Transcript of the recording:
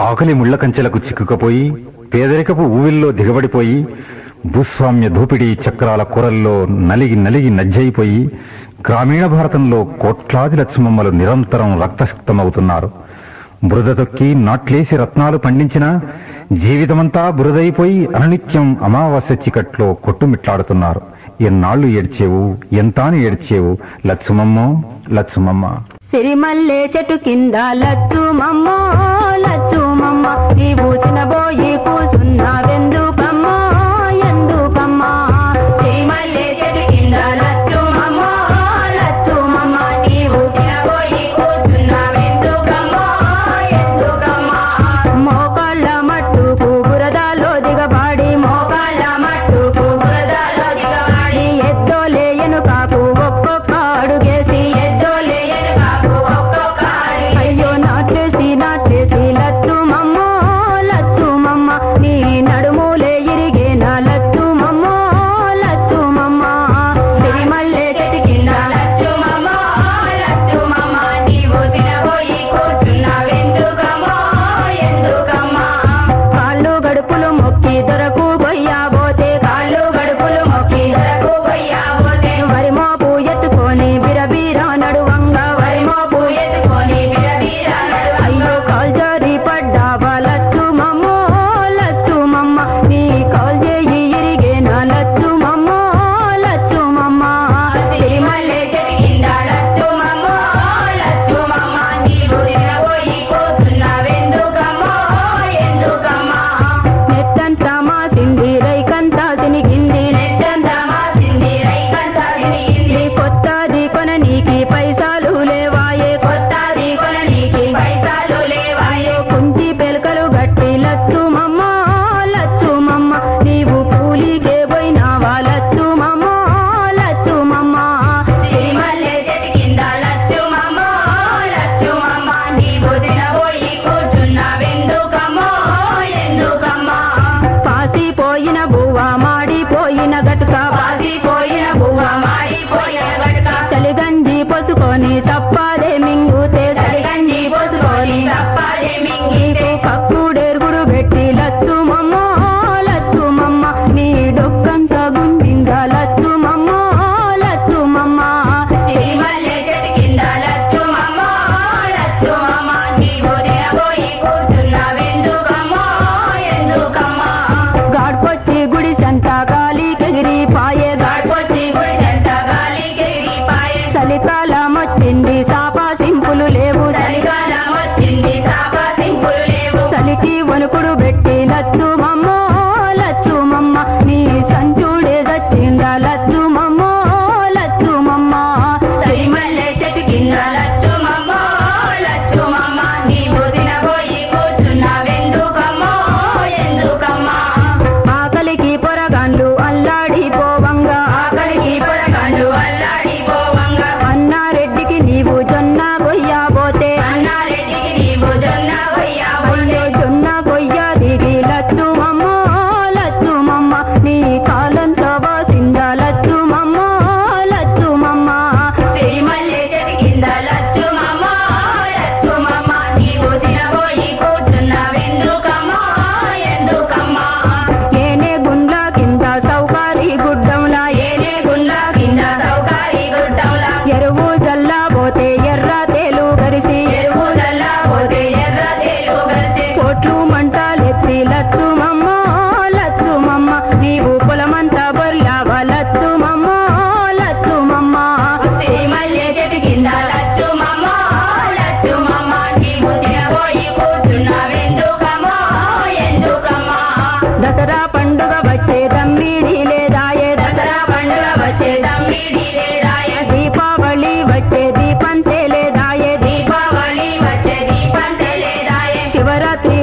ఆకలి ముళ్ల కంచెలకు చిక్కుకపోయి పేదరికపు ఊవిల్లో దిగబడిపోయి భూస్వామ్య దోపిడీ చక్రాల కూరల్లో నలిగి నలిగి నజ్జయిపోయి గ్రామీణ భారతంలో కోట్లాది లక్ష్మమ్మలు నిరంతరం రక్తశక్తమవుతున్నారు. బురద తొక్కి నాట్లేసి రత్నాలు పండించినా జీవితమంతా బురదైపోయి అనునిత్యం అమావాస్య చీకట్లో కొట్టుమిట్లాడుతున్నారు. ఎన్నాళ్లు ఏడ్చేవు, ఎంతాని ఏడ్చేవు లచ్చుమమ్మో లచ్చుమమ్మ. సిరిమల్లె చెట్టు కింద లచ్చుమమ్మో లచ్చుమమ్మ, ఈ ఊసిన బోయి కూసున్నావెందుకమ్మా ఎందుకమ్మా. సిరిమల్లె చెట్టు కింద లచ్చుమమ్మో లచ్చుమమ్మ, ఈ ఊసిన బోయి కూసున్నావెందుకమ్మా ఎందుకమ్మా. మోకాళ్ళ మట్టుకు బురదలో దిగబాడి మోకాళ్ళ మట్టుకు బురదలో దిగబాడి ఎద్దోలే ఎనుకాకు ఒక్కొక్క అడుగేసి ఎద్దోలే ఎనుకాకు ఒక్కొక్క అయ్యో నాట్లేసి నాట్లేసి లచ్చుమమ్మో లచ్చుమమ్మ, నీ నడుములే ఇరిగేనా లచ్చుమమ్మో లచ్చుమమ్మ. సిరిమల్లె చెట్టు కింద లచ్చుమమ్మో లచ్చుమమ్మ, నీవు తినబోయి కూర్చున్నావెందుకమ్మో ఎందుకమ్మా. కాళ్ళు గడుపులు మొక్కి దొరకు గొయ్యాబోతే కాళ్ళు గడుపులు మొక్కి దొరకు గొయ్యాబోతే వరి మోపు ఎత్తుకొని బిరబీరా నడువంగా వరి మోపు ఎత్తుకొని బిరబీరా నడువంగా అయ్యో కాల్జారి పడ్డావా లచ్చుమమ్మో లచ్చుమమ్మ, నీ కాల్జేయి ఇరిగేనా లచ్చుమమ్మో లచ్చుమమ్మ. సిరిమల్లె చెట్టు కింద లచ్చుమమ్మో లచ్చుమమ్మ, నీవు తినబోయి కూర్చున్నావెందుకమ్మో ఎందుకమ్మా. నెత్తంతా మాసింది రైకంతా సినిగింది నెత్తంతా మాసింది రైకంతా సినిగింది. కొత్తది కొననీకి పైసలు లేవాయే కొత్తది కొననీకి పైసలు లేవాయే. కుంచి పెలకలు గట్టి లచ్చుమమ్మో లచ్చుమమ్మ, నీవు కూలికే పోయినావా లచ్చుమమ్మో లచ్చుమమ్మ. సిరిమల్లె చెట్టు కింద లచ్చుమమ్మో లచ్చుమమ్మ, నీవు తినబోయి కూర్చున్నావెందుకమ్మో ఎందుకమ్మా. పాసిపోయిన బువ్వ మాడిపోయిన గటుక పాసిపోయిన బువ్వ మాడిపోయిన గటుక చలిగంజి పోసుకొని సప్పాదే మింగుతే చలిగంజి పోసుకొని సప్పాదే మింగితే పక్కుడెరుగుడు పెట్టి లచ్చుమమ్మో లచ్చుమమ్మ, నీ డొక్కంతా గుండిందా లచ్చుమమ్మో లచ్చుమమ్మ. సిరిమల్లె చెట్టు కింద లచ్చుమమ్మో లచ్చుమమ్మ, నీవు తినబోయి కూర్చున్నావెందుకమ్మో ఎందుకమ్మా. గాడ్పొచ్చి గుడి సంత గాలి కెగిరి పాయే గాడ్పొచ్చి గుడి సంత గాలి కెగిరి పాయే. చలికాలం వచ్చింది సాపా సింపులు లేవు చలికాలం వచ్చింది సాపా సింపులు లేవు. చలికి వణుకుడు పెట్టి లచ్చుమమ్మో లచ్చుమమ్మ, నీ సంచుడే చచ్చిందా లచ్చుమమ్మో లచ్చుమమ్మ. సిరిమల్లె చెట్టు కింద లచ్చుమమ్మో లచ్చుమమ్మ, నీవు తినబోయి కూర్చున్నావెందుకమ్మో ఎందుకమ్మా. ఆకలికి పొరగాండ్లు అల్లాడిపోవంగా ఆకలికి పొరగాండ్లు అల్లాడిపోవంగా అన్నారెడ్డికి నీవు జొన్న గొయ్యాబోతే అన్నారెడ్డికి నీవు జొన్న గొయ్యాబోతే జొన్న గొయ్య దిగి లచ్చుమమ్మో లచ్చుమమ్మ, నీ కాలంతో వాసిందా లచ్చుమమ్మో లచ్చుమమ్మ. సిరిమల్లె చెట్టు కింద లచ్చుమమ్మో లచ్చుమమ్మ, నీవు తినబోయి కూర్చున్నావెందుకమ్మో ఎందుకమ్మా. ఏనే గుండ్ల కింద సౌకారి గుడ్డంలా ఏనే గుండ్ల కింద సౌకారి గుడ్డంలా ఎరువు జల్లాబోతే ఎర్ర తేలు గరిసి ఎరువు జల్లాబోతే ఎర్ర తేలు గరిసి కోట్లు మంటలెత్తి లచ్చుమమ్మో లచ్చుమమ్మ, నీవు పొలమంతా బొర్లావా లచ్చుమమ్మో లచ్చుమమ్మ. సిరిమల్లె చెట్టు కింద లచ్చుమమ్మో లచ్చుమమ్మ, నీవు తినబోయి కూర్చున్నావెందుకమ్మో ఎందుకమ్మా. దసరా పండుగ వచ్చే దమ్మిడి లేదాయే దసరా పండుగ వచ్చే దమ్మిడి లేదాయే. దీపావళి వచ్చే దీపంతే లేదాయే దీపావళి వచ్చే దీపంతే లేదాయే. శివరాత్రి